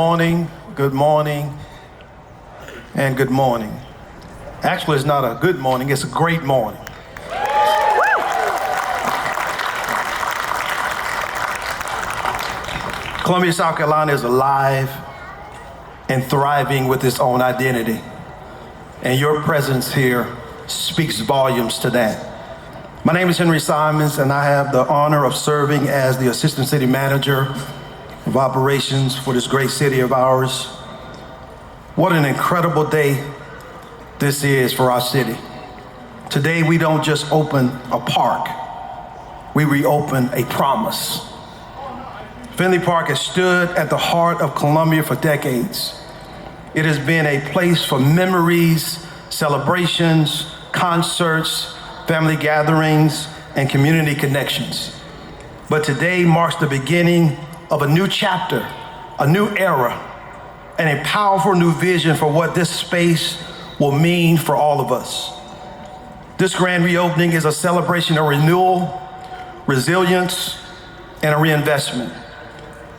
Morning, good morning, and good morning. Actually, it's not a good morning, it's a great morning. Columbia, South Carolina is alive and thriving with its own identity. And your presence here speaks volumes to that. My name is Henry Simons, and I have the honor of serving as the Assistant City Manager of Operations for this great city of ours. What an incredible day this is for our city. Today, we don't just open a park, we reopen a promise. Finlay Park has stood at the heart of Columbia for decades. It has been a place for memories, celebrations, concerts, family gatherings, and community connections. But today marks the beginning of a new chapter, a new era, and a powerful new vision for what this space will mean for all of us. This grand reopening is a celebration of renewal, resilience, and a reinvestment.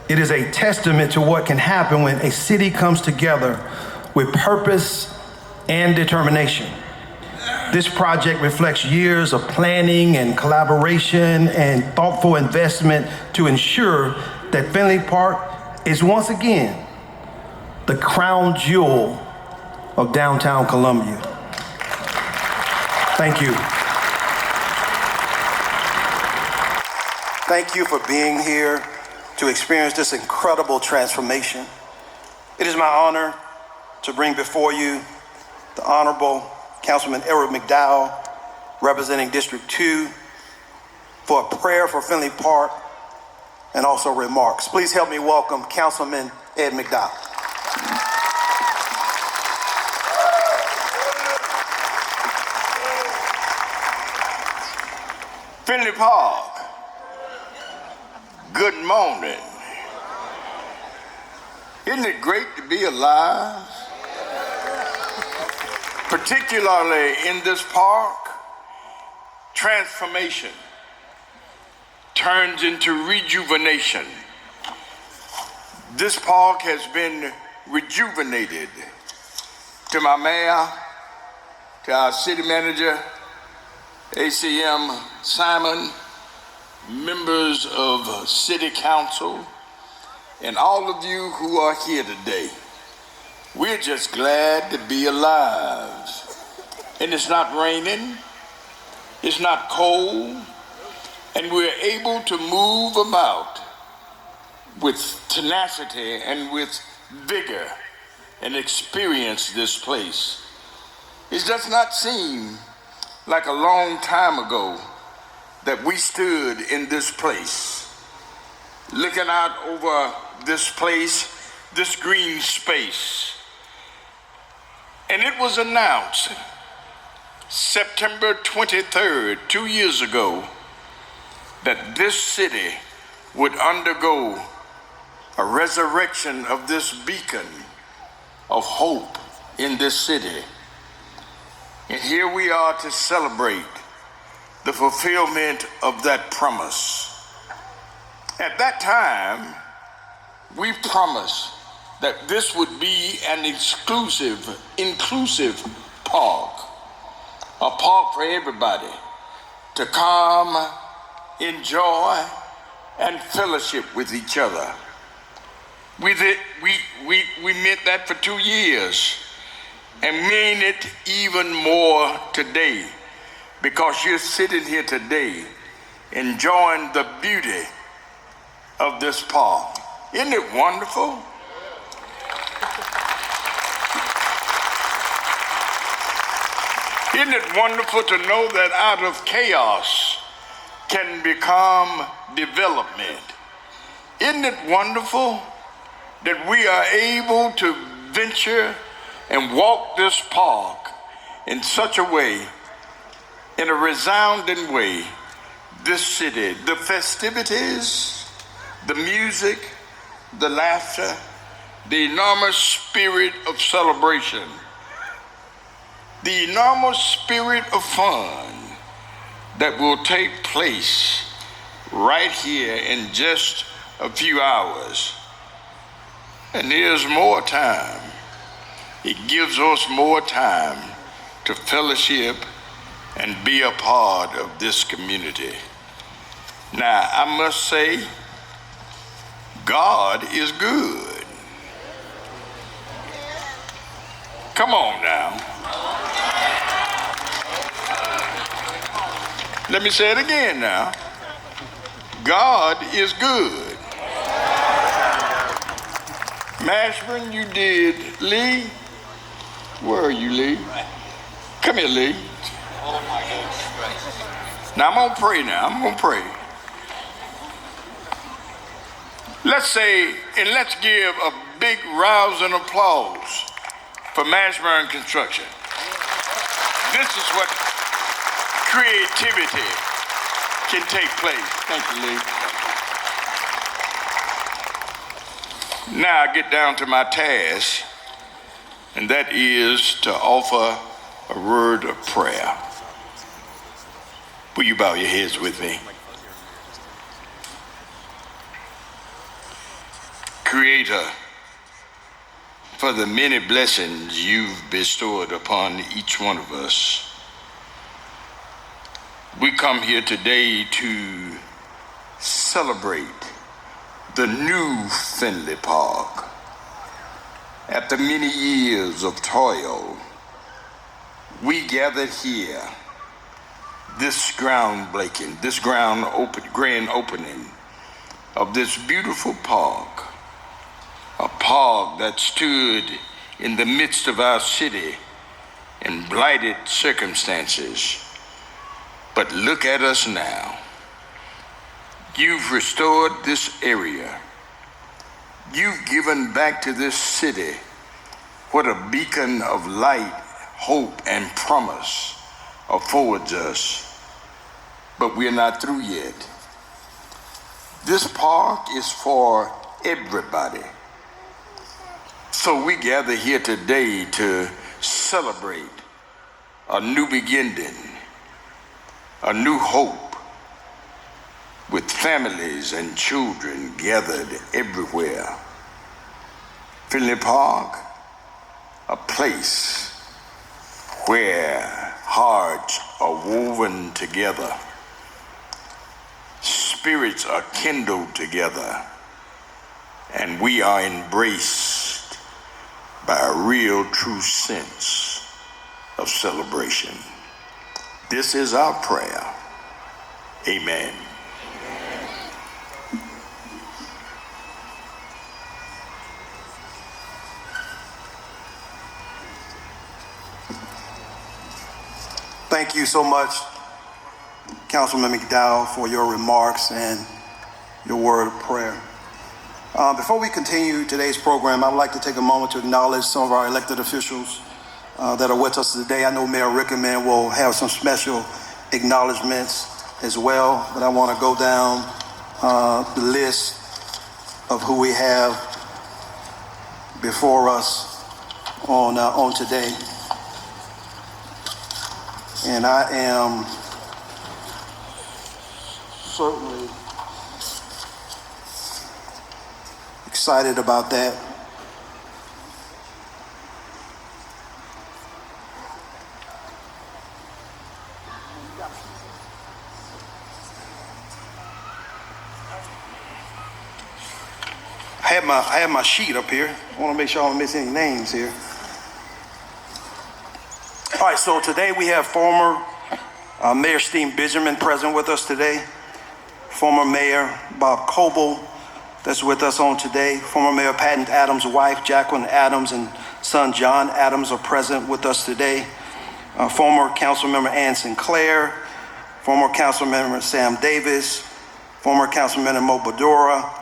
It is a testament to what can happen when a city comes together with purpose and determination. This project reflects years of planning and collaboration and thoughtful investment to ensure that Finlay Park is once again the crown jewel of downtown Columbia. Thank you. Thank you for being here to experience this incredible transformation. It is my honor to bring before you the Honorable Councilman Eric McDowell, representing District 2, for a prayer for Finlay Park and also remarks. Please help me welcome Councilman Ed McDowell. Finlay Park, good morning. Isn't it great to be alive? Particularly in this park, transformation turns into rejuvenation. This park has been rejuvenated. To my mayor, to our city manager, ACM Simon, members of city council, and all of you who are here today. We're just glad to be alive. And it's not raining, it's not cold, and we're able to move about with tenacity and with vigor and experience this place. It does not seem like a long time ago that we stood in this place, looking out over this place, this green space. And it was announced September 23rd, 2 years ago, that this city would undergo a resurrection of this beacon of hope in this city. And here we are to celebrate the fulfillment of that promise. At that time, we promised that this would be an inclusive park, a park for everybody to come, enjoy, and fellowship with each other. We meant that for 2 years and mean it even more today, because you're sitting here today enjoying the beauty of this park. Isn't it wonderful? Isn't it wonderful to know that out of chaos can become development? Isn't it wonderful that we are able to venture and walk this park in such a way, in a resounding way, this city, the festivities, the music, the laughter, the enormous spirit of celebration, the enormous spirit of fun that will take place right here in just a few hours. And there's more time. It gives us more time to fellowship and be a part of this community. Now, I must say, God is good. Come on now. Let me say it again now. God is good. Mashburn, you did. Lee, where are you, Lee? Come here, Lee. Now I'm gonna pray now. I'm gonna pray. Let's say, and let's give a big rousing applause for Mashburn Construction. This is what creativity can take place. Thank you, Lee. Now I get down to my task, and that is to offer a word of prayer. Will you bow your heads with me? Creator, for the many blessings you've bestowed upon each one of us, we come here today to celebrate the new Finlay Park. After many years of toil, we gathered here, this grand opening of this beautiful park, a park that stood in the midst of our city in blighted circumstances. But look at us now. You've restored this area. You've given back to this city what a beacon of light, hope, and promise affords us. But we're not through yet. This park is for everybody. So we gather here today to celebrate a new beginning, a new hope, with families and children gathered everywhere. Finlay Park, a place where hearts are woven together, spirits are kindled together, and we are embraced by a real, true sense of celebration. This is our prayer. Amen. Thank you so much, Councilman McDowell, for your remarks and your word of prayer. Before we continue today's program, I'd like to take a moment to acknowledge some of our elected officials that are with us today. I know Mayor Rickerman will have some special acknowledgments as well, but I want to go down the list of who we have before us on today. And I am certainly excited about that. I have my sheet up here. I want to make sure I don't miss any names here. All right, so today we have former Mayor Steve Benjamin present with us today. Former Mayor Bob Coble that's with us on today. Former Mayor Patton Adams' wife, Jacqueline Adams, and son John Adams are present with us today. Former Councilmember Ann Sinclair, former Councilmember Sam Davis, former Councilmember Mo Badora,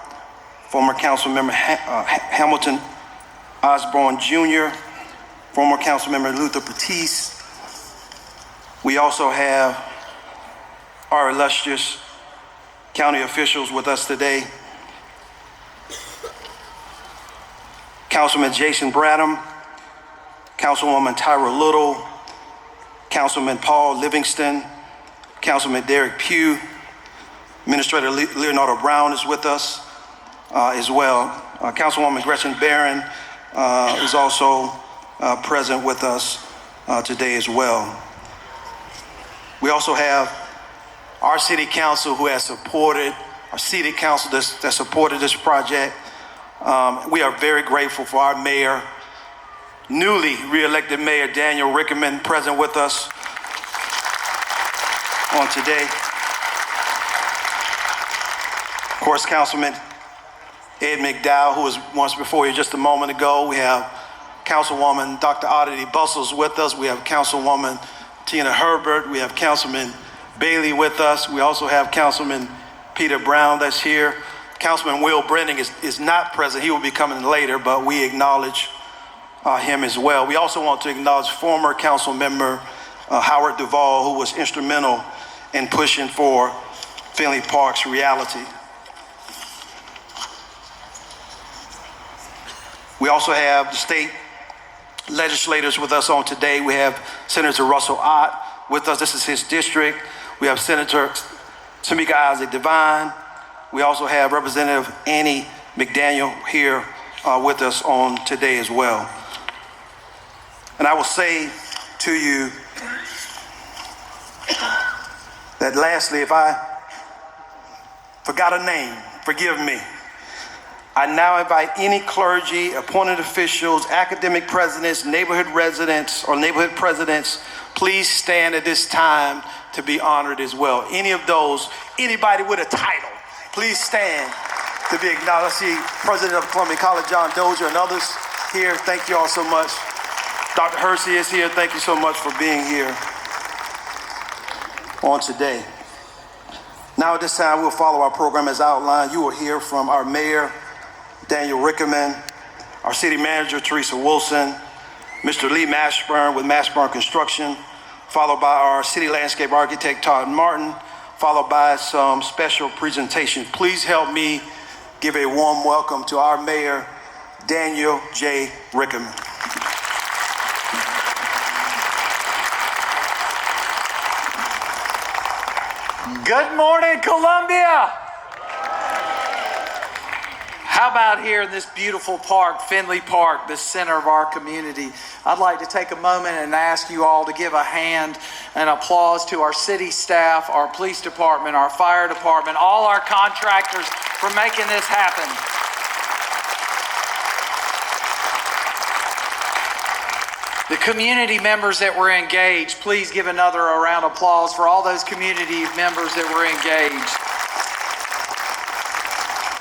former Councilmember Hamilton Osborne Jr., former Councilmember Luther Patisse. We also have our illustrious county officials with us today. Councilman Jason Bradham, Councilwoman Tyra Little, Councilman Paul Livingston, Councilman Derek Pugh, Administrator Leonardo Brown is with us as well. Councilwoman Gretchen Barron is also present with us today as well. We also have our city council who has supported, our city council that supported this project. We are very grateful for our mayor, newly re-elected Mayor Daniel Rickerman, present with us on today. Of course, Councilman Ed McDowell, who was once before you just a moment ago. We have Councilwoman Dr. Oddity Bustles with us. We have Councilwoman Tina Herbert. We have Councilman Bailey with us. We also have Councilman Peter Brown that's here. Councilman Will Brennan is not present. He will be coming later, but we acknowledge him as well. We also want to acknowledge former council member Howard Duvall, who was instrumental in pushing for Finlay Park's reality. We also have the state legislators with us on today. We have Senator Russell Ott with us. This is his district. We have Senator Tamika Isaac Devine. We also have Representative Annie McDaniel here with us on today as well. And I will say to you that lastly, if I forgot a name, forgive me. I now invite any clergy, appointed officials, academic presidents, neighborhood residents, or neighborhood presidents, please stand at this time to be honored as well. Any of those, anybody with a title, please stand to be acknowledged. I see President of Columbia College, John Dozier, and others here. Thank you all so much. Dr. Hersey is here. Thank you so much for being here on today. Now at this time, we'll follow our program as outlined. You will hear from our mayor, Daniel Rickerman, our city manager, Teresa Wilson, Mr. Lee Mashburn with Mashburn Construction, followed by our city landscape architect, Todd Martin, followed by some special presentations. Please help me give a warm welcome to our mayor, Daniel J. Rickerman. Good morning, Columbia. How about here in this beautiful park, Finlay Park, the center of our community? I'd like to take a moment and ask you all to give a hand and applause to our city staff, our police department, our fire department, all our contractors for making this happen. The community members that were engaged, please give another round of applause for all those community members that were engaged.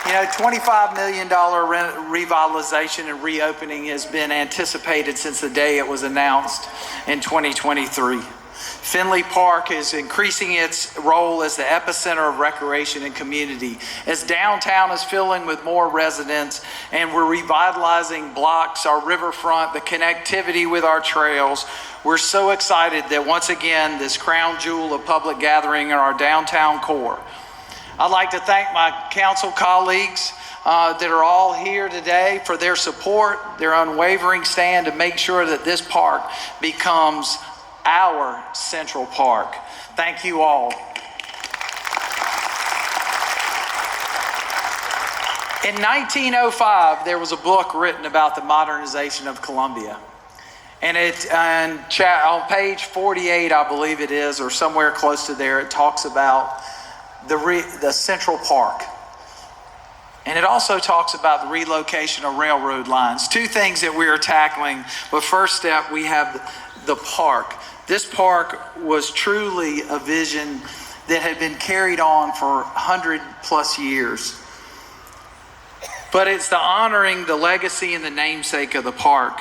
You know, $25 million revitalization and reopening has been anticipated since the day it was announced in 2023. Finlay Park is increasing its role as the epicenter of recreation and community. As downtown is filling with more residents and we're revitalizing blocks, our riverfront, the connectivity with our trails, we're so excited that once again, this crown jewel of public gathering in our downtown core. I'd like to thank my council colleagues that are all here today for their support, their unwavering stand to make sure that this park becomes our Central Park. Thank you all. In 1905, there was a book written about the modernization of Columbia. And on page 48, I believe it is, or somewhere close to there, it talks about the Central Park. And it also talks about the relocation of railroad lines. Two things that we are tackling. But first step, we have the park. This park was truly a vision that had been carried on for 100 plus years. But it's the honoring the legacy and the namesake of the park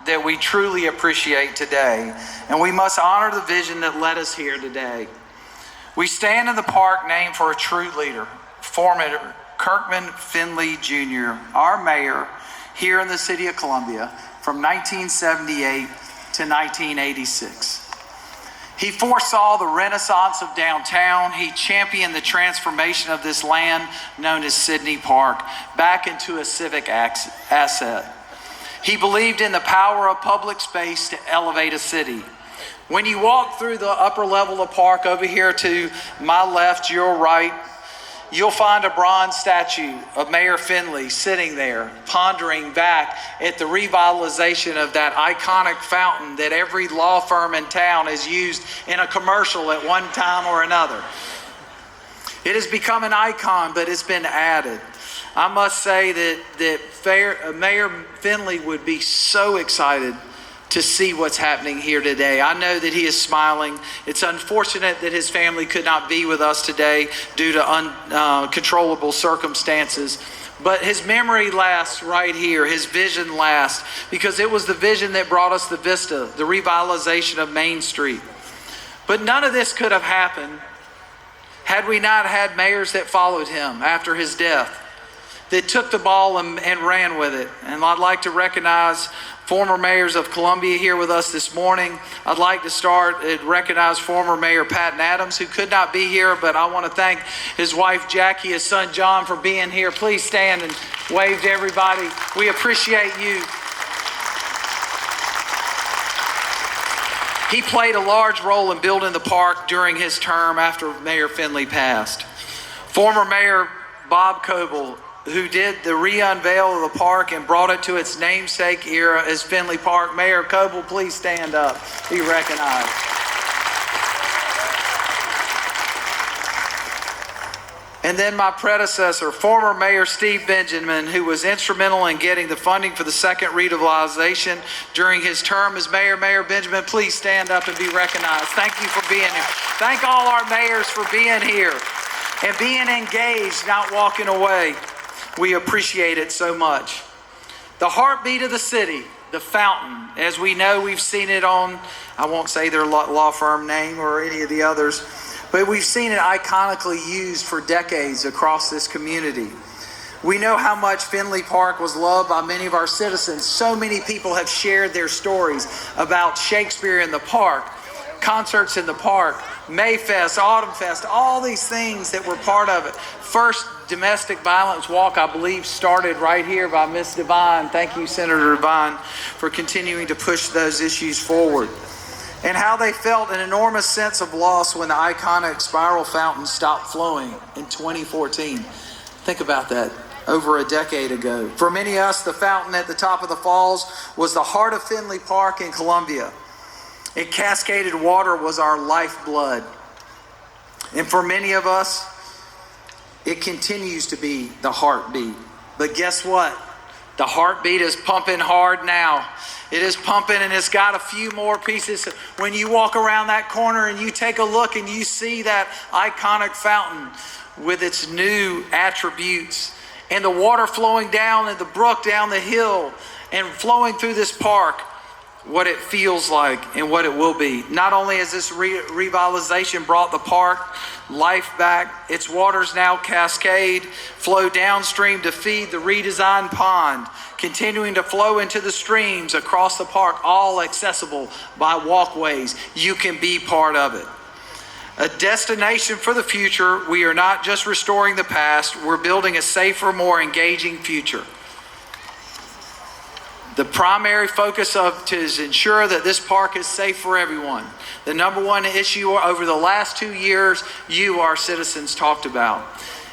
that we truly appreciate today. And we must honor the vision that led us here today. We stand in the park named for a true leader, former Kirkman Finlay Jr., our mayor here in the city of Columbia from 1978 to 1986. He foresaw the renaissance of downtown. He championed the transformation of this land known as Finlay Park back into a civic asset. He believed in the power of public space to elevate a city. When you walk through the upper level of park over here to my left, your right, you'll find a bronze statue of Mayor Finlay sitting there, pondering back at the revitalization of that iconic fountain that every law firm in town has used in a commercial at one time or another. It has become an icon, but it's been added. I must say that Mayor Finlay would be so excited to see what's happening here today. I know that he is smiling. It's unfortunate that his family could not be with us today due to uncontrollable circumstances. But his memory lasts right here. His vision lasts, because it was the vision that brought us the vista, the revitalization of Main Street. But none of this could have happened had we not had mayors that followed him after his death, that took the ball and ran with it. And I'd like to recognize former mayors of Columbia here with us this morning. I'd like to start and recognize former Mayor Patton Adams, who could not be here, but I want to thank his wife Jackie, his son John, for being here. Please stand and wave to everybody. We appreciate you. He played a large role in building the park during his term after Mayor Finlay passed. Former Mayor Bob Coble, who did the re-unveil of the park and brought it to its namesake era as Finlay Park. Mayor Coble, please stand up, be recognized. And then my predecessor, former Mayor Steve Benjamin, who was instrumental in getting the funding for the second revitalization during his term as mayor. Mayor Benjamin, please stand up and be recognized. Thank you for being here. Thank all our mayors for being here and being engaged, not walking away. We appreciate it so much. The heartbeat of the city, the fountain, as we know, we've seen it on, I won't say their law firm name or any of the others, but we've seen it iconically used for decades across this community. We know how much Finlay Park was loved by many of our citizens. So many people have shared their stories about Shakespeare in the park, concerts in the park, Mayfest, Autumn Fest, all these things that were part of it. First domestic violence walk, I believe, started right here by Miss Devine. Thank you, Senator Devine, for continuing to push those issues forward. And how they felt an enormous sense of loss when the iconic spiral fountain stopped flowing in 2014. Think about that, over a decade ago. For many of us, the fountain at the top of the falls was the heart of Finlay Park in Columbia. It cascaded water was our lifeblood. And for many of us, it continues to be the heartbeat. But guess what? The heartbeat is pumping hard now. It is pumping, and it's got a few more pieces. When you walk around that corner and you take a look and you see that iconic fountain with its new attributes, and the water flowing down and the brook down the hill and flowing through this park, what it feels like and what it will be. Not only has this revitalization brought the park life back, its waters now cascade, flow downstream to feed the redesigned pond, continuing to flow into the streams across the park, all accessible by walkways. You can be part of it. A destination for the future. We are not just restoring the past, we're building a safer, more engaging future. The primary focus is to ensure that this park is safe for everyone. The number one issue over the last 2 years, you, our citizens, talked about.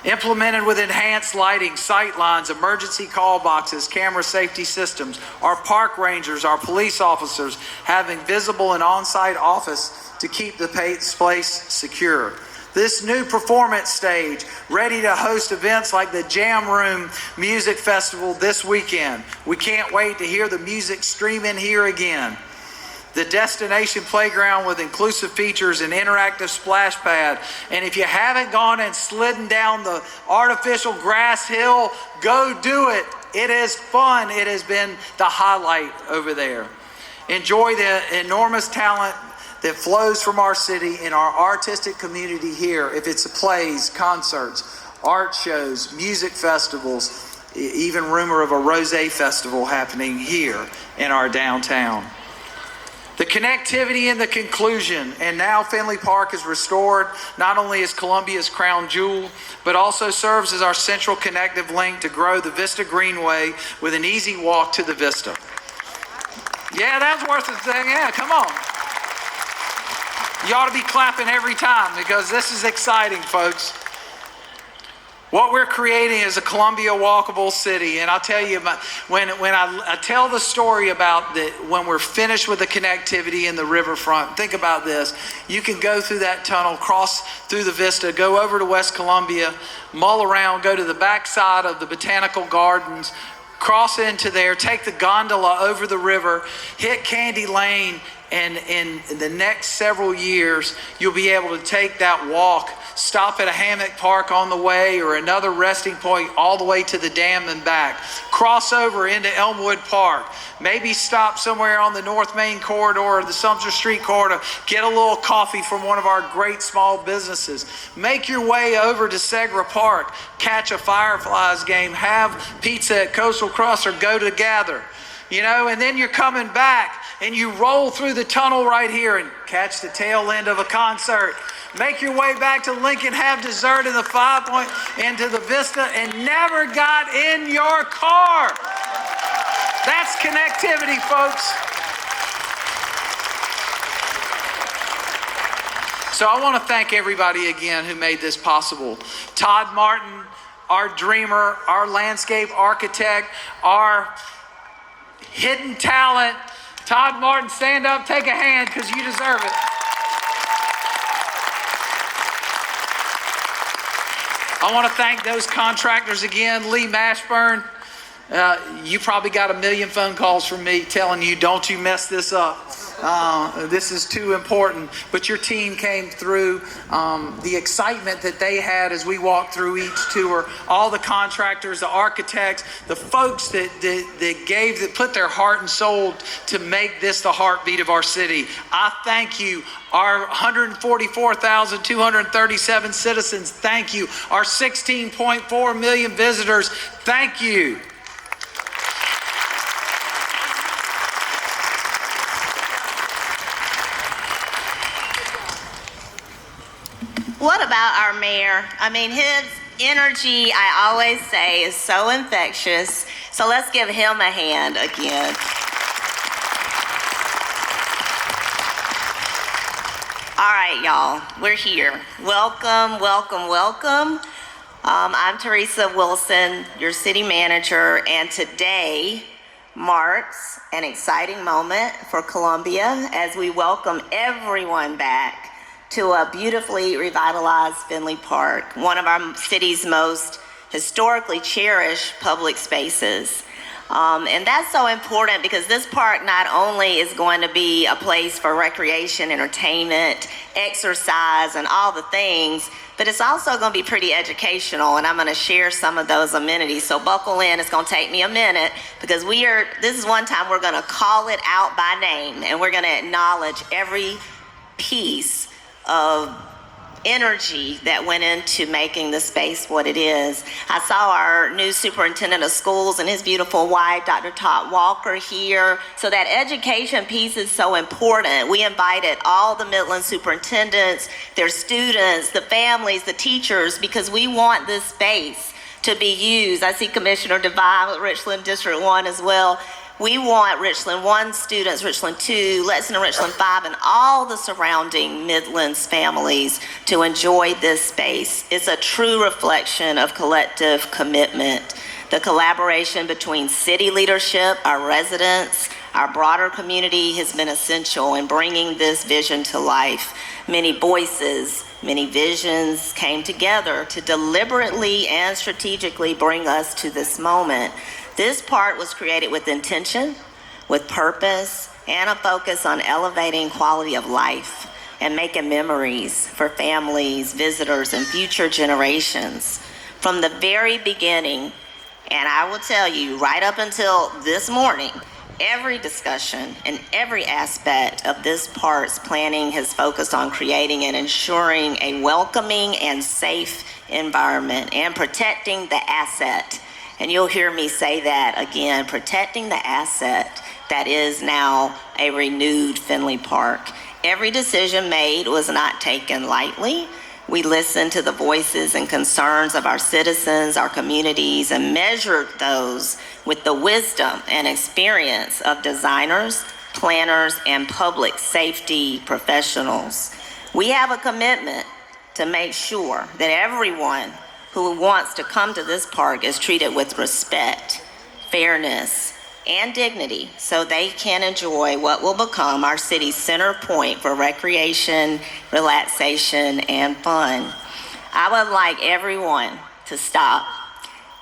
Implemented with enhanced lighting, sight lines, emergency call boxes, camera safety systems. Our park rangers, our police officers having visible and on-site office to keep the place secure. This new performance stage, ready to host events like the Jam Room Music Festival this weekend. We can't wait to hear the music streaming here again. The destination playground with inclusive features and interactive splash pad. And if you haven't gone and slidden down the artificial grass hill, go do it. It is fun. It has been the highlight over there. Enjoy the enormous talent that flows from our city and our artistic community here. If it's plays, concerts, art shows, music festivals, even rumor of a rosé festival happening here in our downtown. The connectivity and the conclusion, and now Finlay Park is restored, not only as Columbia's crown jewel, but also serves as our central connective link to grow the Vista Greenway with an easy walk to the Vista. Yeah, that's worth it. Yeah, come on. You ought to be clapping every time because this is exciting, folks. What we're creating is a Columbia walkable city. And I'll tell you, when I tell the story about when we're finished with the connectivity in the riverfront, think about this. You can go through that tunnel, cross through the vista, go over to West Columbia, mull around, go to the backside of the Botanical Gardens, cross into there, take the gondola over the river, hit Candy Lane, and in the next several years, you'll be able to take that walk, stop at a hammock park on the way or another resting point all the way to the dam and back. Cross over into Elmwood Park. Maybe stop somewhere on the North Main corridor or the Sumter Street corridor. Get a little coffee from one of our great small businesses. Make your way over to Segra Park. Catch a Fireflies game. Have pizza at Coastal Crust or go to Gather. You know, and then you're coming back and you roll through the tunnel right here and catch the tail end of a concert. Make your way back to Lincoln, have dessert in the 5 Point, into the Vista, and never got in your car. That's connectivity, folks. So I want to thank everybody again who made this possible. Todd Martin, our dreamer, our landscape architect, our hidden talent. Todd Martin, stand up, take a hand, because you deserve it. I want to thank those contractors again. Lee Mashburn, you probably got a million phone calls from me telling you, don't you mess this up. This is too important. But your team came through. The excitement that they had as we walked through each tour, all the contractors, the architects, the folks that put their heart and soul to make this the heartbeat of our city. I thank you. Our 144,237 citizens, thank you. Our 16.4 million visitors, thank you. What about our mayor? I mean, his energy, I always say, is so infectious. So let's give him a hand again. All right, y'all, we're here. Welcome, welcome, welcome. I'm Teresa Wilson, your city manager, and today marks an exciting moment for Columbia as we welcome everyone back to a beautifully revitalized Finlay Park, one of our city's most historically cherished public spaces. And that's so important because this park not only is going to be a place for recreation, entertainment, exercise, and all the things, but it's also going to be pretty educational, and I'm going to share some of those amenities. So buckle in, it's going to take me a minute because this is one time we're going to call it out by name, and we're going to acknowledge every piece of energy that went into making the space what it is. I saw our new superintendent of schools and his beautiful wife, Dr. Todd Walker, here. So that education piece is so important. We invited all the Midland superintendents, their students, the families, the teachers, because we want this space to be used. I see Commissioner Devine with Richland District 1 as well. We want Richland 1 students, Richland 2, Lexington, Richland 5, and all the surrounding Midlands families to enjoy this space. It's a true reflection of collective commitment. The collaboration between city leadership, our residents, our broader community has been essential in bringing this vision to life. Many voices, many visions came together to deliberately and strategically bring us to this moment. This part was created with intention, with purpose, and a focus on elevating quality of life and making memories for families, visitors, and future generations. From the very beginning, and I will tell you, right up until this morning, every discussion and every aspect of this park's planning has focused on creating and ensuring a welcoming and safe environment and protecting the asset. And you'll hear me say that again, protecting the asset that is now a renewed Finlay Park. Every decision made was not taken lightly. We listened to the voices and concerns of our citizens, our communities, and measured those with the wisdom and experience of designers, planners, and public safety professionals. We have a commitment to make sure that everyone who wants to come to this park is treated with respect, fairness, and dignity so they can enjoy what will become our city's center point for recreation, relaxation, and fun. I would like everyone to stop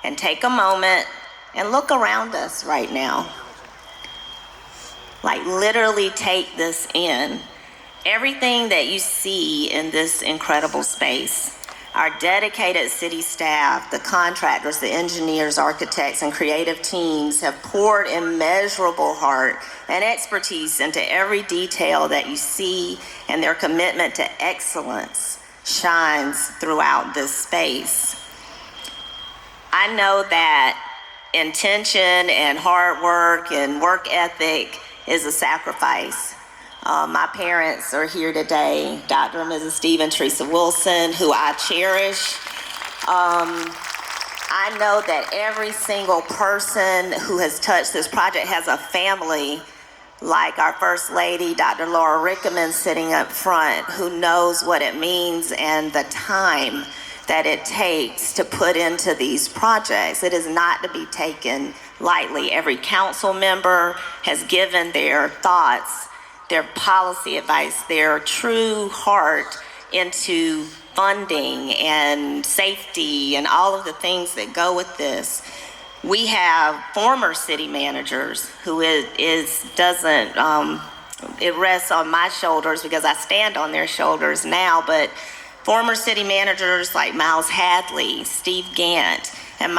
and take a moment and look around us right now. Like literally take this in. Everything that you see in this incredible space. Our dedicated city staff, the contractors, the engineers, architects, and creative teams have poured immeasurable heart and expertise into every detail that you see, and their commitment to excellence shines throughout this space. I know that intention and hard work and work ethic is a sacrifice. My parents are here today, Dr. and Mrs. Stephen, Teresa Wilson, who I cherish. I know that every single person who has touched this project has a family, like our First Lady, Dr. Laura Rickeman, sitting up front, who knows what it means and the time that it takes to put into these projects. It is not to be taken lightly. Every council member has given their thoughts, their policy advice, their true heart into funding and safety and all of the things that go with this. We have former city managers who it rests on my shoulders because I stand on their shoulders now, but former city managers like Miles Hadley, Steve Gant, and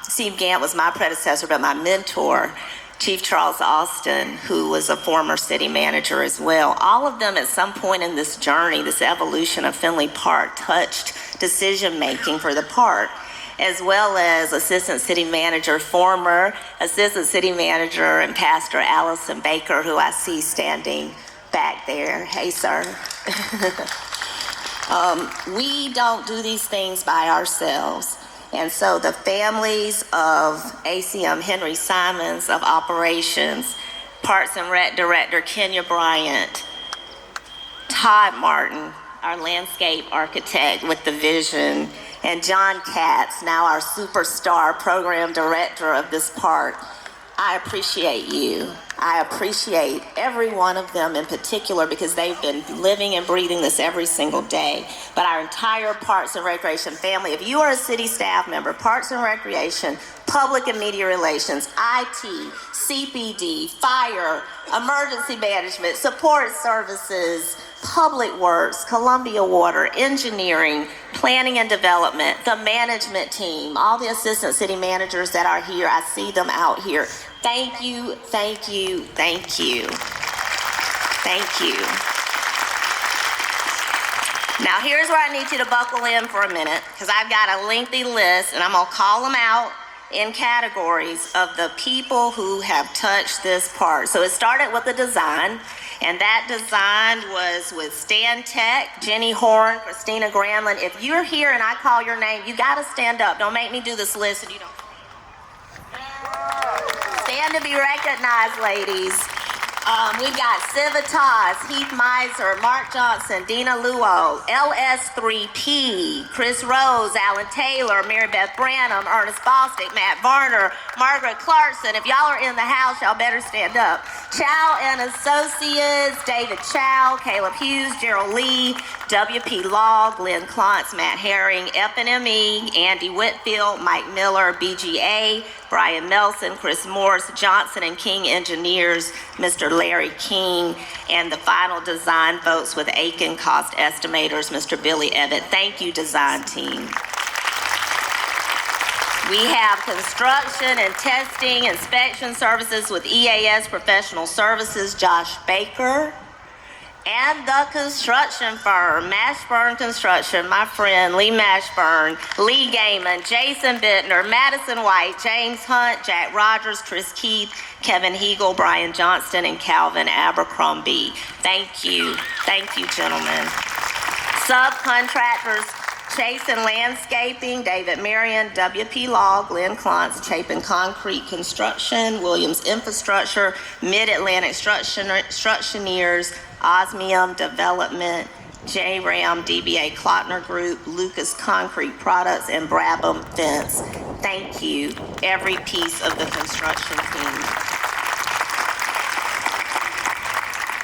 Steve Gant was my predecessor, but my mentor, Chief Charles Austin, who was a former city manager as well. All of them at some point in this journey, this evolution of Finlay Park, touched decision-making for the park, as well as former assistant city manager and pastor Allison Baker, who I see standing back there. Hey, sir. We don't do these things by ourselves. And so the families of ACM Henry Simons of Operations, Parks and Rec Director Kenya Bryant, Todd Martin, our landscape architect with the vision, and John Katz, now our superstar program director of this park. I appreciate you. I appreciate every one of them in particular because they've been living and breathing this every single day. But our entire Parks and Recreation family, if you are a city staff member, Parks and Recreation, Public and Media Relations, IT, CPD, Fire, Emergency Management, Support Services, Public Works, Columbia Water, Engineering, Planning and Development, the management team, all the assistant city managers that are here, I see them out here. Thank you, thank you, thank you. Thank you. Now here's where I need you to buckle in for a minute because I've got a lengthy list and I'm gonna call them out in categories of the people who have touched this park. So it started with the design, and that design was with Stan Tech, Jenny Horn, Christina Gramlin. If you're here and I call your name, you gotta stand up. Don't make me do this list and you don't. Stand to be recognized, ladies. We've got Civitas, Heath Miser, Mark Johnson, Dina Luo, LS3P, Chris Rose, Alan Taylor, Mary Beth Branham, Ernest Bostic, Matt Varner, Margaret Clarkson. If y'all are in the house, y'all better stand up. Chow and Associates, David Chow, Caleb Hughes, Gerald Lee, WP Law, Glenn Klontz, Matt Herring, FNME, Andy Whitfield, Mike Miller, BGA, Brian Nelson, Chris Morris, Johnson and King Engineers, Mr. Larry King, and the final design votes with Aiken Cost Estimators, Mr. Billy Evatt. Thank you, design team. We have construction and testing, inspection services with EAS Professional Services, Josh Baker. And the construction firm, Mashburn Construction, my friend Lee Mashburn, Lee Gaiman, Jason Bittner, Madison White, James Hunt, Jack Rogers, Chris Keith, Kevin Heagle, Brian Johnston, and Calvin Abercrombie. Thank you, gentlemen. Subcontractors, Chasen Landscaping, David Marion, WP Law, Glenn Klontz, Chapin Concrete Construction, Williams Infrastructure, Mid-Atlantic Structioneers, Osmium Development, J-Ram, DBA Klockner Group, Lucas Concrete Products, and Brabham Fence. Thank you, every piece of the construction team.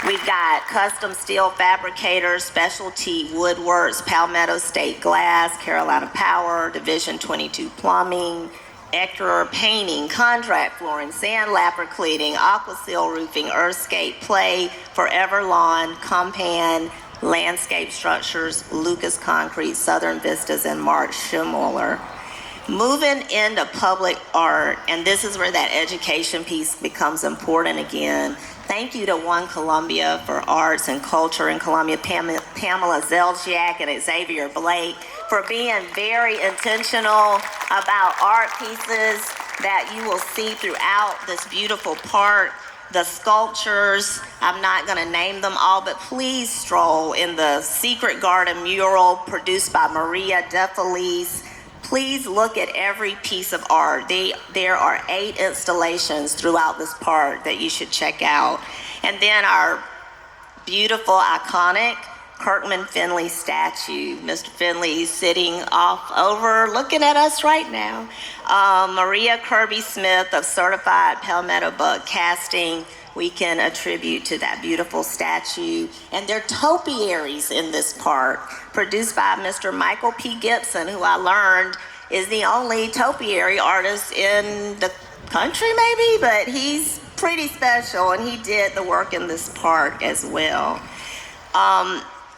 We've got Custom Steel Fabricators, Specialty Woodworks, Palmetto State Glass, Carolina Power, Division 22 Plumbing, Ector Painting, Contract Flooring, Sandlapper Cleaning, Aquasil Roofing, Earthscape Play, Forever Lawn, Compan, Landscape Structures, Lucas Concrete, Southern Vistas, and Mark Schimmuller. Moving into public art, and this is where that education piece becomes important again. Thank you to One Columbia for Arts and Culture in Columbia, Pamela Zeljiak and Xavier Blake, for being very intentional about art pieces that you will see throughout this beautiful park. The sculptures, I'm not going to name them all, but please stroll in the Secret Garden mural produced by Maria DeFelice. Please look at every piece of art. There are 8 installations throughout this park that you should check out. And then our beautiful, iconic Kirkman Finlay statue. Mr. Finlay sitting off over, looking at us right now. Maria Kirby Smith of Certified Palmetto Bug Casting, we can attribute to that beautiful statue. And there are topiaries in this park, produced by Mr. Michael P. Gibson, who I learned is the only topiary artist in the country, maybe, but he's pretty special, and he did the work in this park as well.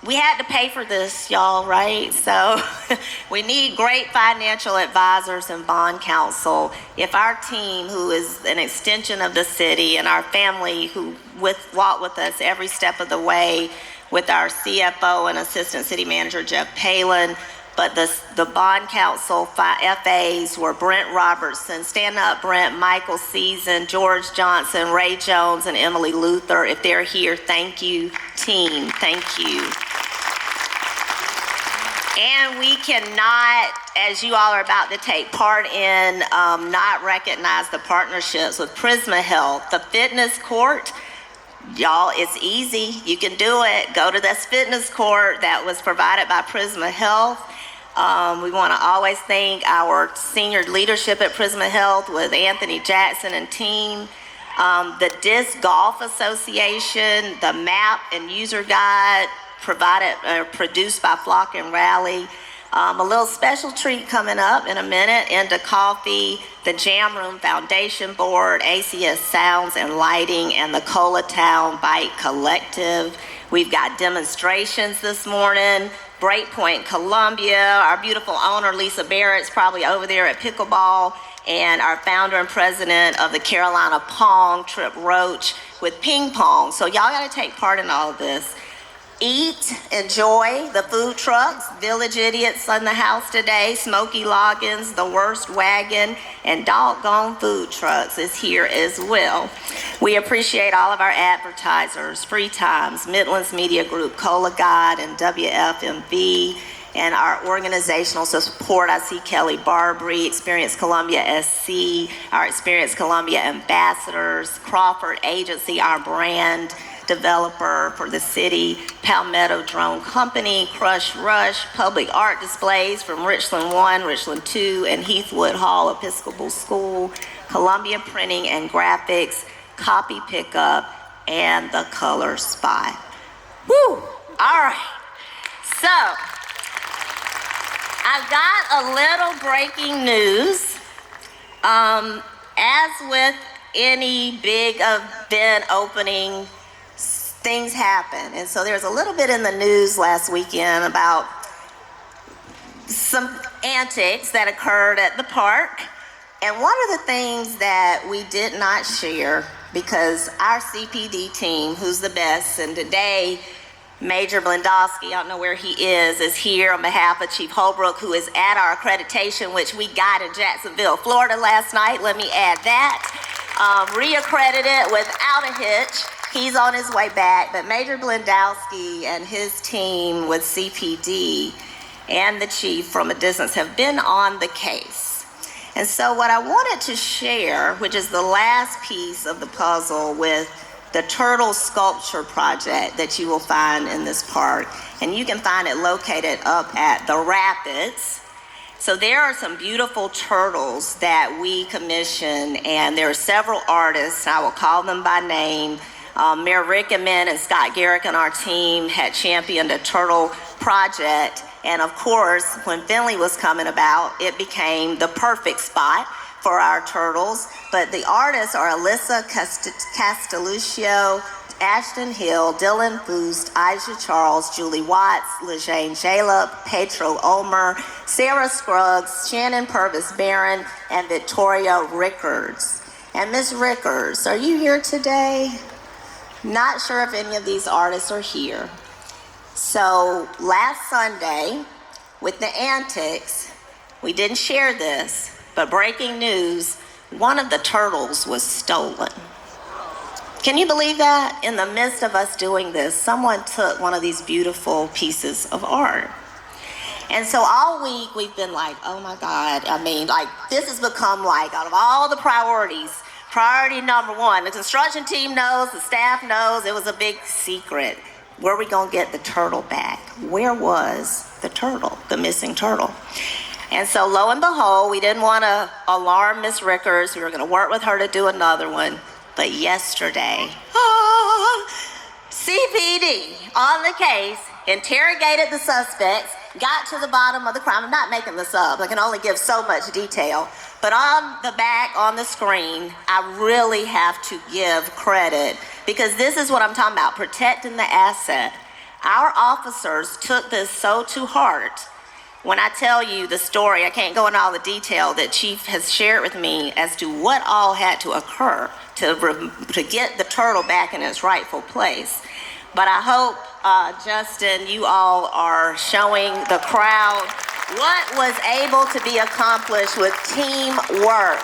We had to pay for this, y'all, right? So we need great financial advisors and bond counsel. If our team, who is an extension of the city, and our family who walk with us every step of the way, with our CFO and Assistant City Manager Jeff Palin, but the bond counsel FAs were Brent Robertson, stand up Brent, Michael Season, George Johnson, Ray Jones, and Emily Luther. If they're here, thank you, team, thank you. And we cannot, as you all are about to take part in, not recognize the partnerships with Prisma Health, the fitness court. Y'all, it's easy. You can do it. Go to this fitness court that was provided by Prisma Health. We want to always thank our senior leadership at Prisma Health with Anthony Jackson and team. The Disc Golf Association, the map and user guide produced by Flock and Rally. A little special treat coming up in a minute, Into Coffee, the Jam Room Foundation Board, ACS Sounds and Lighting, and the Cola Town Bike Collective. We've got demonstrations this morning. Breakpoint Columbia, our beautiful owner Lisa Barrett's probably over there at pickleball, and our founder and president of the Carolina Pong, Trip Roach, with ping pong. So y'all got to take part in all of this. Eat, enjoy the food trucks, Village Idiots in the house today, Smokey Loggins, The Worst Wagon, and Doggone Food Trucks is here as well. We appreciate all of our advertisers, Free Times, Midlands Media Group, Cola Guide, and WFMV, and our organizational support. I see Kelly Barbary, Experience Columbia SC, our Experience Columbia ambassadors, Crawford Agency, our brand developer for the city, Palmetto Drone Company, Crush Rush, Public Art Displays from Richland 1, Richland 2, and Heathwood Hall Episcopal School, Columbia Printing and Graphics, Copy Pickup, and The Color Spy. Woo! All right. So, I've got a little breaking news. As with any big event opening, things happen. And so there's a little bit in the news last weekend about some antics that occurred at the park. And one of the things that we did not share, because our CPD team, who's the best, and today Major Blendowski, I don't know where he is here on behalf of Chief Holbrook, who is at our accreditation, which we got in Jacksonville, Florida last night. Let me add that. Reaccredited without a hitch. He's on his way back, but Major Blendowski and his team with CPD and the chief from a distance have been on the case. And so what I wanted to share, which is the last piece of the puzzle with the turtle sculpture project that you will find in this park. And you can find it located up at the Rapids. So there are some beautiful turtles that we commission, and there are several artists, I will call them by name. Mayor Rick Amen and Scott Garrick and our team had championed a turtle project. And of course, when Finlay was coming about, it became the perfect spot for our turtles. But the artists are Alyssa Castelluccio, Ashton Hill, Dylan Boost, Aisha Charles, Julie Watts, Lejane Jaleb, Petro Ulmer, Sarah Scruggs, Shannon Purvis Barron, and Victoria Rickards. And Miss Rickards, are you here today? Not sure if any of these artists are here. So last Sunday, with the antics, we didn't share this, but breaking news, one of the turtles was stolen. Can you believe that? In the midst of us doing this, someone took one of these beautiful pieces of art. And so all week we've been like, oh my God, I mean, like this has become like, out of all the priorities, priority number one. The construction team knows, the staff knows, it was a big secret. Where are we gonna get the turtle back? Where was the turtle, the missing turtle? And so lo and behold, we didn't wanna alarm Miss Rickards. We were gonna work with her to do another one. But yesterday, CPD on the case, interrogated the suspects, got to the bottom of the crime. I'm not making this up. I can only give so much detail. But on the back, on the screen, I really have to give credit because this is what I'm talking about, protecting the asset. Our officers took this so to heart. When I tell you the story, I can't go into all the detail that Chief has shared with me as to what all had to occur to get the turtle back in its rightful place. But I hope, Justin, you all are showing the crowd what was able to be accomplished with teamwork.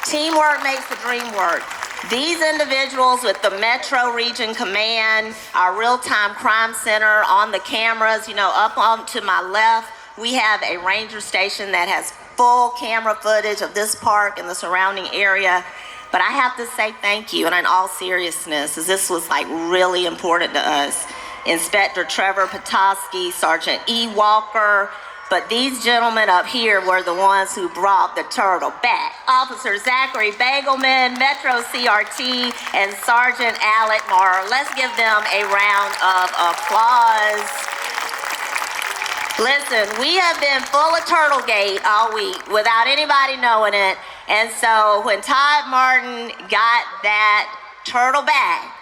Teamwork makes the dream work. These individuals with the Metro Region Command, our real-time crime center on the cameras, up on to my left, we have a ranger station that has full camera footage of this park and the surrounding area. But I have to say thank you, and in all seriousness, as this was like really important to us. Inspector Trevor Petoskey, Sergeant E. Walker, but these gentlemen up here were the ones who brought the turtle back. Officer Zachary Bagelman, Metro CRT, and Sergeant Alec Marr. Let's give them a round of applause. Listen, we have been full of Turtlegate all week without anybody knowing it. And so when Todd Martin got that turtle back,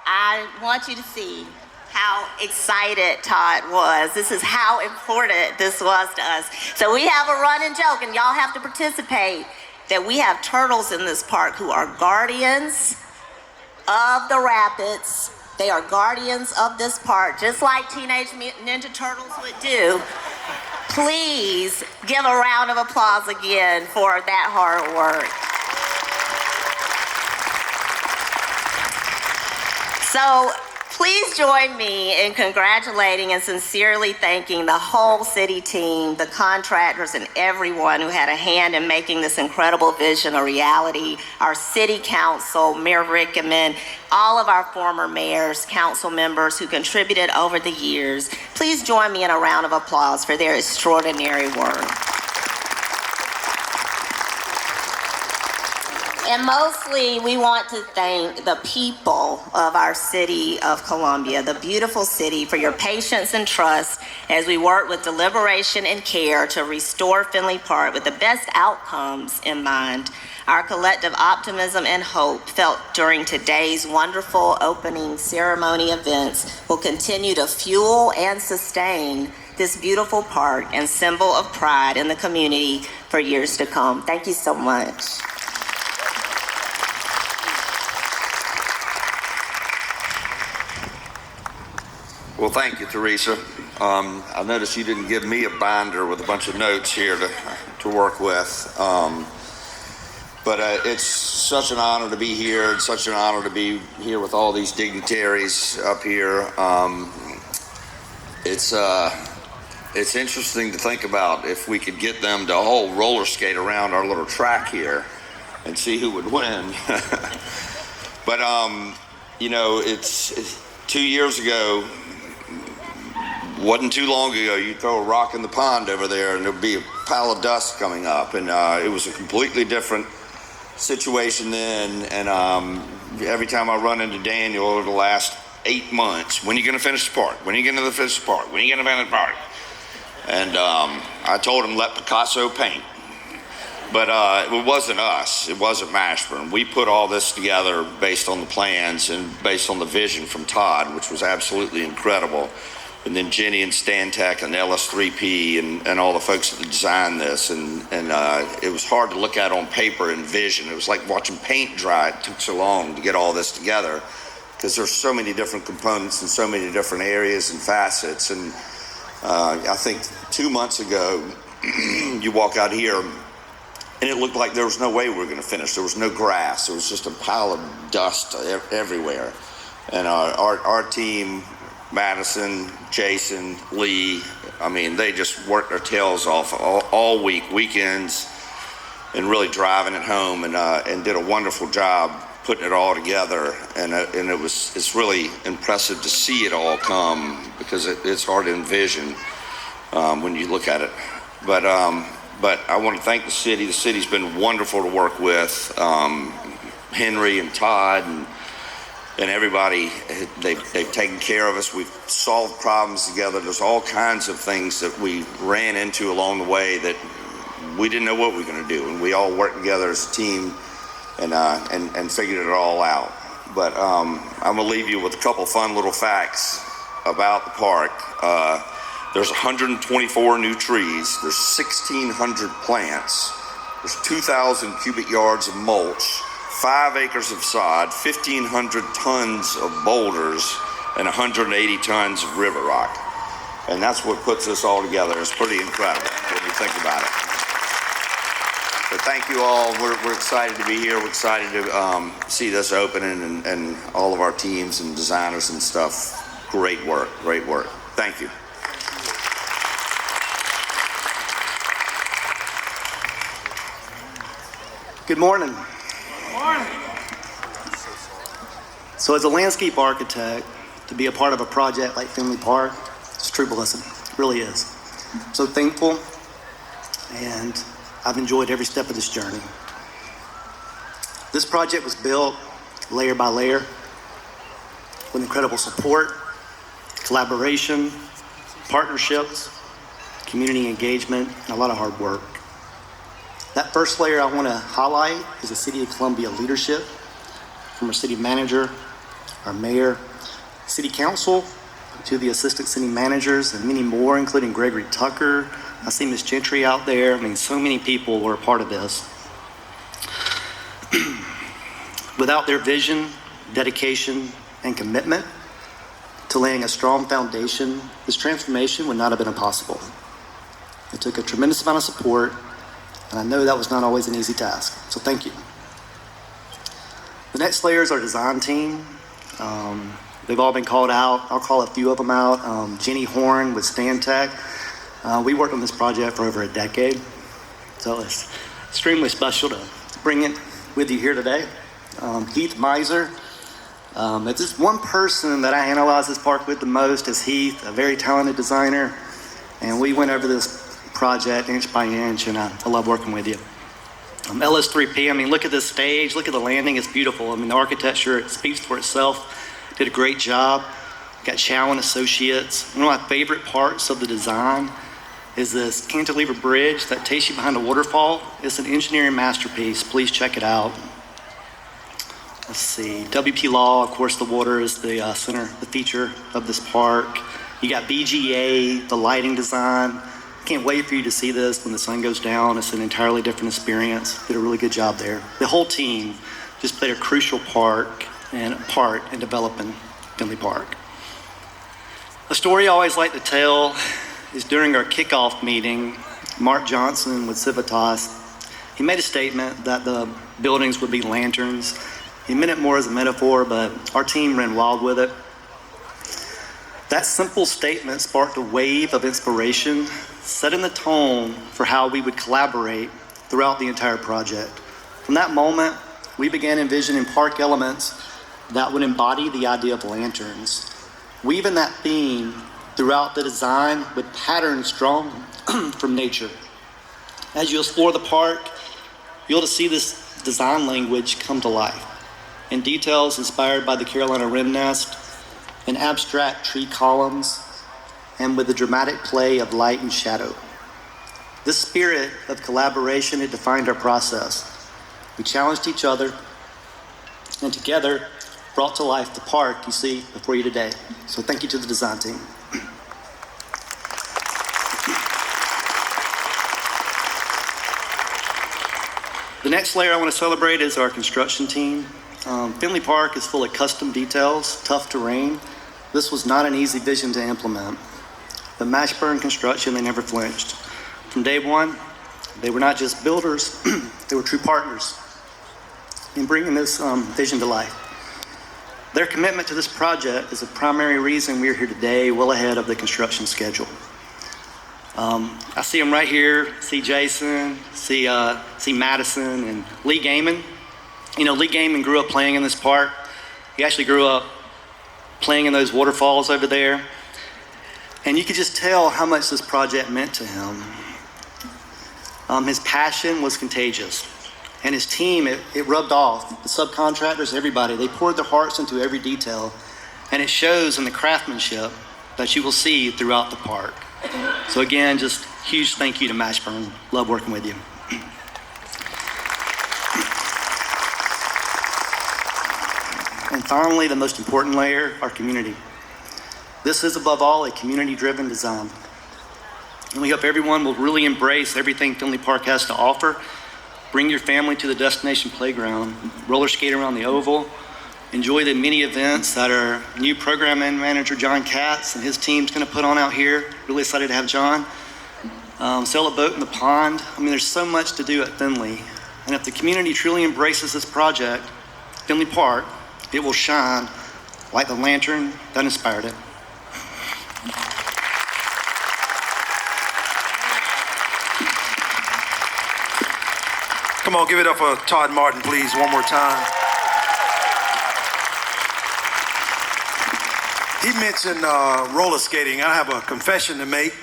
I want you to see how excited Todd was. This is how important this was to us. So we have a running joke, and y'all have to participate, that we have turtles in this park who are guardians of the Rapids. They are guardians of this park, just like Teenage Mutant Ninja Turtles would do. Please give a round of applause again for that hard work. So please join me in congratulating and sincerely thanking the whole city team, the contractors, and everyone who had a hand in making this incredible vision a reality. Our city council, Mayor Rick Amen, all of our former mayors, council members who contributed over the years. Please join me in a round of applause for their extraordinary work. And mostly, we want to thank the people of our city of Columbia, the beautiful city, for your patience and trust as we work with deliberation and care to restore Finlay Park with the best outcomes in mind. Our collective optimism and hope felt during today's wonderful opening ceremony events will continue to fuel and sustain this beautiful park and symbol of pride in the community for years to come. Thank you so much. Well, thank you, Teresa. I noticed you didn't give me a binder with a bunch of notes here to work with. But it's such an honor to be here. It's such an honor to be here with all these dignitaries up here. It's interesting to think about if we could get them to whole roller skate around our little track here and see who would win. But it's 2 years ago, wasn't too long ago, you'd throw a rock in the pond over there and there'd be a pile of dust coming up. And it was a completely different situation then. And every time I run into Daniel over the last 8 months, when are you going to finish the park? When are you going to finish the park? When are you going to finish the park? And I told him, let Picasso paint. But it wasn't us. It wasn't Mashburn. We put all this together based on the plans and based on the vision from Todd, which was absolutely incredible. And then Jenny and Stantec and LS3P and all the folks that designed this. And it was hard to look at on paper and vision. It was like watching paint dry. It took so long to get all this together because there's so many different components and so many different areas and facets. And I think 2 months ago, you walk out here and it looked like there was no way we were going to finish. There was no grass. There was just a pile of dust everywhere. And our team, Madison, Jason, Lee, I mean, they just worked their tails off all week, weekends, and really driving it home and did a wonderful job putting it all together. And it's really impressive to see it all come because it's hard to envision when you look at it. But I want to thank the city. The city's been wonderful to work with. Henry and Todd and everybody, they've taken care of us. We've solved problems together. There's all kinds of things that we ran into along the way that we didn't know what we were going to do. And we all worked together as a team and figured it all out. But I'm going to leave you with a couple fun little facts about the park. There's 124 new trees. There's 1,600 plants. There's 2,000 cubic yards of mulch, 5 acres of sod, 1,500 tons of boulders, and 180 tons of river rock. And that's what puts this all together. It's pretty incredible when you think about it. So thank you all. We're excited to be here. We're excited to see this opening and all of our teams and designers and stuff. Great work, great work. Thank you. Good morning. So as a landscape architect, to be a part of a project like Finlay Park, it's a true blessing. It really is. So thankful, and I've enjoyed every step of this journey. This project was built layer by layer with incredible support, collaboration, partnerships, community engagement, and a lot of hard work. That first layer I want to highlight is the City of Columbia leadership, from our city manager, our mayor, city council, to the assistant city managers, and many more, including Gregory Tucker. I see Ms. Gentry out there. I mean, so many people were a part of this. Without their vision, dedication, and commitment to laying a strong foundation, this transformation would not have been possible. It took a tremendous amount of support, and I know that was not always an easy task, so thank you. The next layer is our design team. They've all been called out. I'll call a few of them out. Jenny Horn with Stantec. We worked on this project for over a decade, so it's extremely special to bring it with you here today. Heath Miser. It's just one person that I analyze this park with the most is Heath, a very talented designer, and we went over this project inch by inch, and I love working with you. LS3P, I mean, look at this stage, look at the landing, it's beautiful. I mean, the architecture, it speaks for itself. Did a great job. Got Chow and Associates. One of my favorite parts of the design is this cantilever bridge that takes you behind a waterfall. It's an engineering masterpiece. Please check it out. Let's see, WP Law, of course, the water is the center, the feature of this park. You got BGA, the lighting design. Can't wait for you to see this when the sun goes down. It's an entirely different experience. Did a really good job there. The whole team just played a crucial part in developing Finlay Park. A story I always like to tell is during our kickoff meeting, Mark Johnson with Civitas, he made a statement that the buildings would be lanterns. He meant it more as a metaphor, but our team ran wild with it. That simple statement sparked a wave of inspiration, setting the tone for how we would collaborate throughout the entire project. From that moment, we began envisioning park elements that would embody the idea of lanterns, weaving that theme throughout the design with patterns drawn from nature. As you explore the park, you'll to see this design language come to life in details inspired by the Carolina wren nest, in abstract tree columns, and with the dramatic play of light and shadow. This spirit of collaboration had defined our process. We challenged each other, and together brought to life the park you see before you today. So thank you to the design team. The next layer I want to celebrate is our construction team. Finlay Park is full of custom details, tough terrain. This was not an easy vision to implement. But Mashburn Construction, they never flinched. From day one, they were not just builders, they were true partners in bringing this vision to life. Their commitment to this project is the primary reason we're here today, well ahead of the construction schedule. I see them right here, see Jason, see Madison and Lee Gaiman. You know, Lee Gaiman grew up playing in this park. He actually grew up playing in those waterfalls over there. And you could just tell how much this project meant to him. His passion was contagious. And his team, it rubbed off. The subcontractors, everybody, they poured their hearts into every detail. And it shows in the craftsmanship that you will see throughout the park. So again, just huge thank you to Mashburn. Love working with you. And finally, the most important layer, our community. This is above all a community-driven design. And we hope everyone will really embrace everything Finlay Park has to offer. Bring your family to the destination playground, roller skate around the oval, enjoy the many events that our new program manager, John Katz, and his team's gonna put on out here. Really excited to have John. Sail a boat in the pond. I mean, there's so much to do at Finlay. And if the community truly embraces this project, Finlay Park, it will shine like the lantern that inspired it. Come on, give it up for Todd Martin, please, one more time. He mentioned roller skating. I have a confession to make.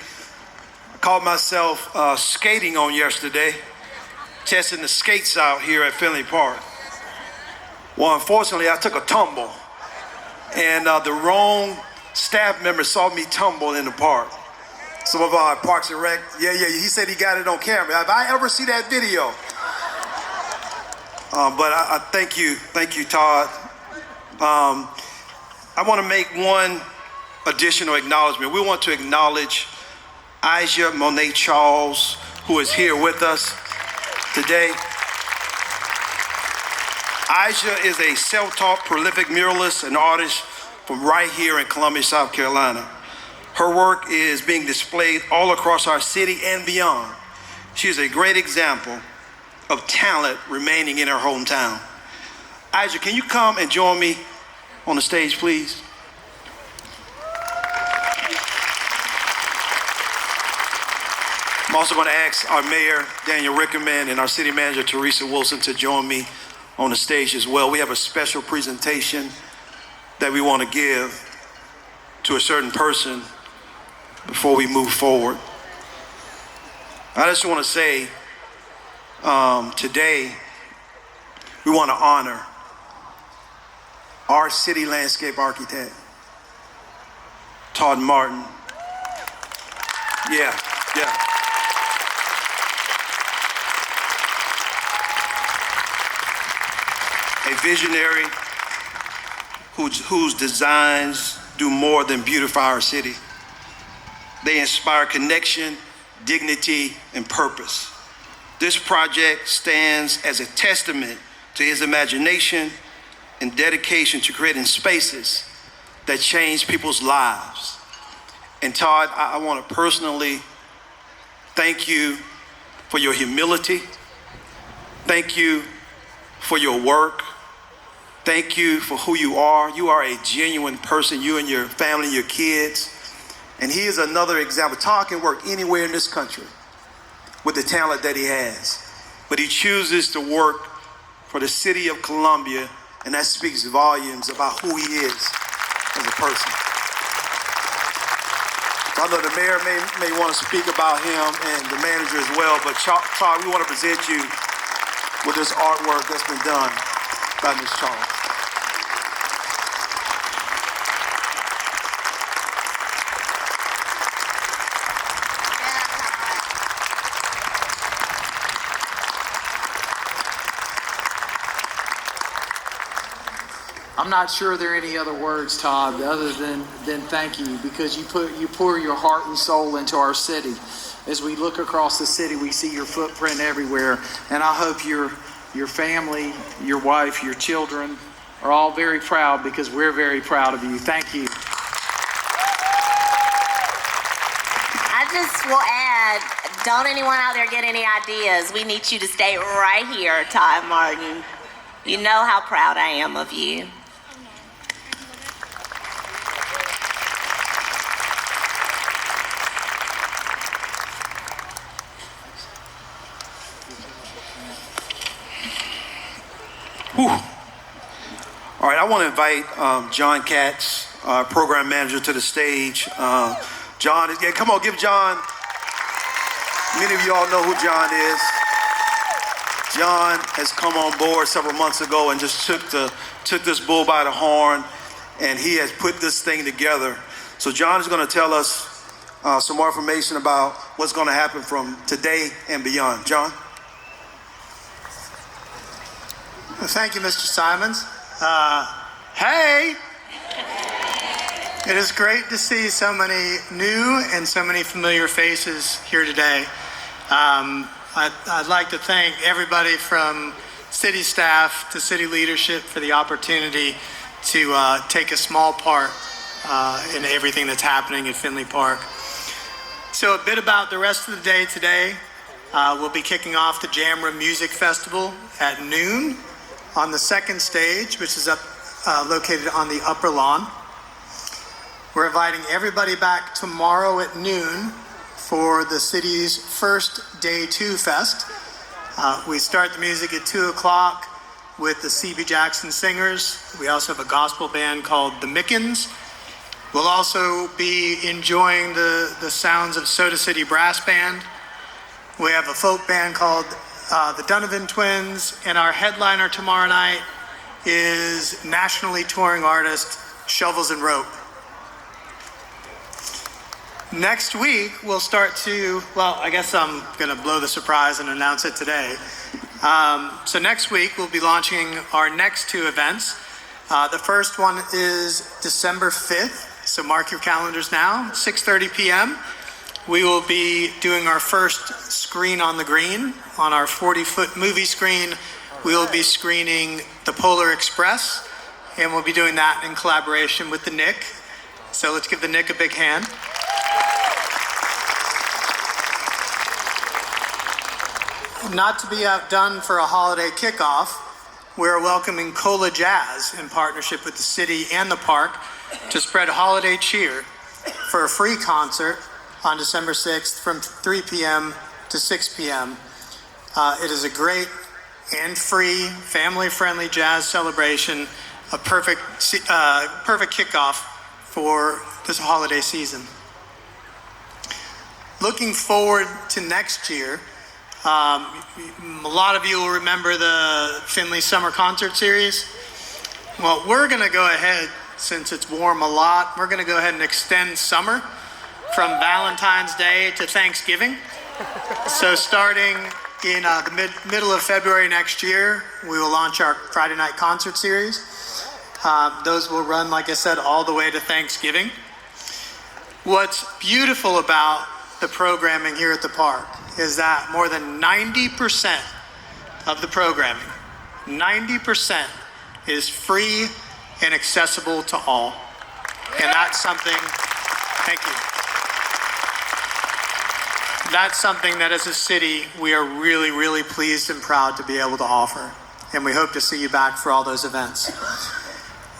I caught myself skating on yesterday, testing the skates out here at Finlay Park. Well, unfortunately, I took a tumble, and the wrong staff member saw me tumble in the park. Some of our Parks and Rec, yeah, he said he got it on camera. Have I ever seen that video? But I thank you, Todd. I want to make one additional acknowledgement. We want to acknowledge Aja Monet Charles, who is here with us today. Aja is a self-taught, prolific muralist and artist from right here in Columbia, South Carolina. Her work is being displayed all across our city and beyond. She is a great example of talent remaining in her hometown. Aja, can you come and join me on the stage, please? I'm also going to ask our mayor, Daniel Rickerman, and our city manager, Teresa Wilson, to join me on the stage as well. We have a special presentation that we want to give to a certain person before we move forward. I just want to say, today, we want to honor our city landscape architect, Todd Martin. Yeah. A visionary whose designs do more than beautify our city. They inspire connection, dignity, and purpose. This project stands as a testament to his imagination and dedication to creating spaces that change people's lives. And Todd, I want to personally thank you for your humility. Thank you for your work. Thank you for who you are. You are a genuine person, you and your family, your kids. And he is another example. Todd can work anywhere in this country with the talent that he has. But he chooses to work for the city of Columbia and that speaks volumes about who he is as a person. I know the mayor may want to speak about him and the manager as well, but Charles, we want to present you with this artwork that's been done by Ms. Charles. I'm not sure there are any other words, Todd, other than thank you, because you pour your heart and soul into our city. As we look across the city, we see your footprint everywhere, and I hope your family, your wife, your children are all very proud, because we're very proud of you. Thank you. I just will add, don't anyone out there get any ideas. We need you to stay right here, Todd Martin. You know how proud I am of you. Whew. All right, I want to invite John Katz, our program manager, to the stage. John, yeah, come on, give John. Many of you all know who John is. John has come on board several months ago and just took this bull by the horn, and he has put this thing together. So John is going to tell us some more information about what's going to happen from today and beyond. John? Thank you, Mr. Simons. Hey! It is great to see so many new and so many familiar faces here today. I'd like to thank everybody from city staff to city leadership for the opportunity to take a small part in everything that's happening at Finlay Park. So a bit about the rest of the day today. We'll be kicking off the Jamra Music Festival at noon on the second stage, which is located on the upper lawn. We're inviting everybody back tomorrow at noon for the city's first Day 2 Fest. We start the music at 2 o'clock with the C.B. Jackson Singers. We also have a gospel band called the Mickens. We'll also be enjoying the sounds of Soda City Brass Band. We have a folk band called the Donovan Twins, and our headliner tomorrow night is nationally touring artist Shovels and Rope. Next week, we'll start to, well, I guess I'm going to blow the surprise and announce it today. So next week, we'll be launching our next two events. The first one is December 5th, so mark your calendars now, 6:30 p.m. We will be doing our first screen on the green. On our 40-foot movie screen, we will be screening The Polar Express, and we'll be doing that in collaboration with the Nick. So let's give the Nick a big hand. Not to be outdone for a holiday kickoff, we're welcoming Cola Jazz in partnership with the city and the park to spread holiday cheer for a free concert on December 6th from 3 p.m. to 6 p.m. It is a great and free, family-friendly jazz celebration, a perfect kickoff for this holiday season. Looking forward to next year, a lot of you will remember the Finlay Summer Concert Series. Well, we're going to go ahead, since it's warm a lot, we're going to go ahead and extend summer from Valentine's Day to Thanksgiving. So starting in the middle of February next year, we will launch our Friday night concert series. Those will run, like I said, all the way to Thanksgiving. What's beautiful about the programming here at the park is that more than 90% of the programming, 90% is free and accessible to all. And that's something, thank you. That's something that as a city, we are really, really pleased and proud to be able to offer. And we hope to see you back for all those events.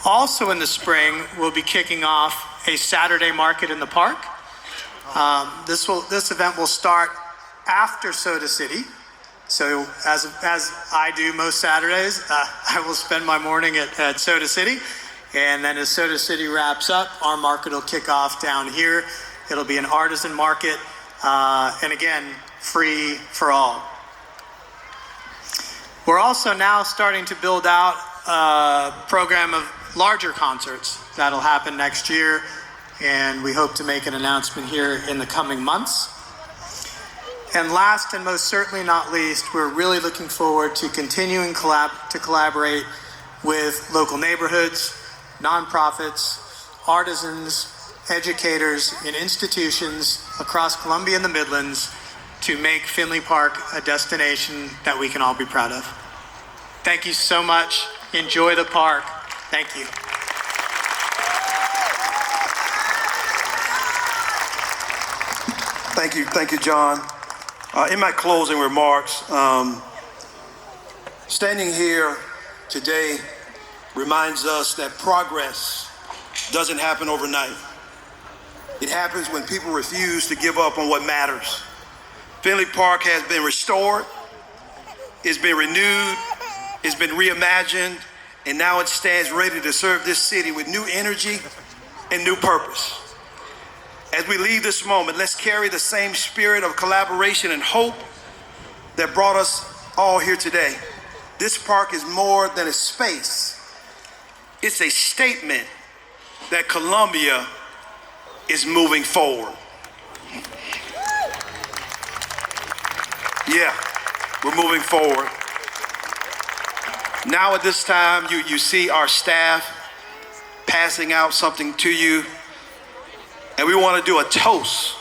Also in the spring, we'll be kicking off a Saturday market in the park. This event will start after Soda City. So as I do most Saturdays, I will spend my morning at Soda City. And then as Soda City wraps up, our market will kick off down here. It'll be an artisan market, and again, free for all. We're also now starting to build out a program of larger concerts that'll happen next year, and we hope to make an announcement here in the coming months. And last and most certainly not least, we're really looking forward to continuing to collaborate with local neighborhoods, nonprofits, artisans, educators, and institutions across Columbia and the Midlands to make Finlay Park a destination that we can all be proud of. Thank you so much. Enjoy the park. Thank you. Thank you, John. In my closing remarks, standing here today reminds us that progress doesn't happen overnight. It happens when people refuse to give up on what matters. Finlay Park has been restored, it's been renewed, it's been reimagined, and now it stands ready to serve this city with new energy and new purpose. As we leave this moment, let's carry the same spirit of collaboration and hope that brought us all here today. This park is more than a space. It's a statement that Columbia is moving forward. Yeah, we're moving forward. Now at this time, you see our staff passing out something to you. And we want to do a toast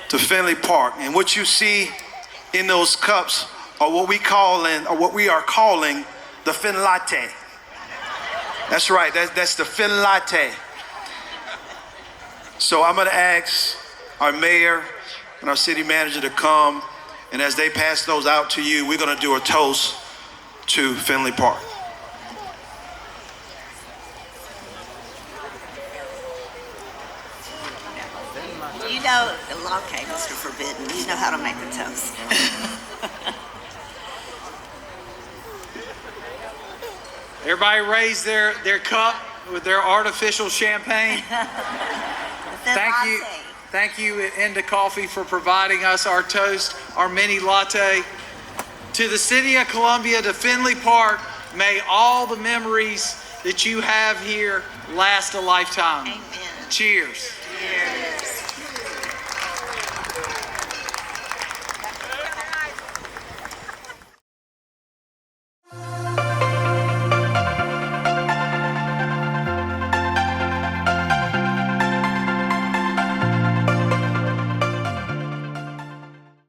to Finlay Park. And what you see in those cups are what we are calling the Fin Latte. That's right, that's the Fin Latte. So I'm gonna ask our mayor and our city manager to come, and as they pass those out to you, we're gonna do a toast to Finlay Park. You know, okay, Mr. Forbidden, you know how to make a toast. Everybody raise their cup with their artificial champagne. Thank you, Inda Coffee, for providing us our toast, our mini latte. To the city of Columbia, to Finlay Park, may all the memories that you have here last a lifetime. Amen. Cheers. Cheers.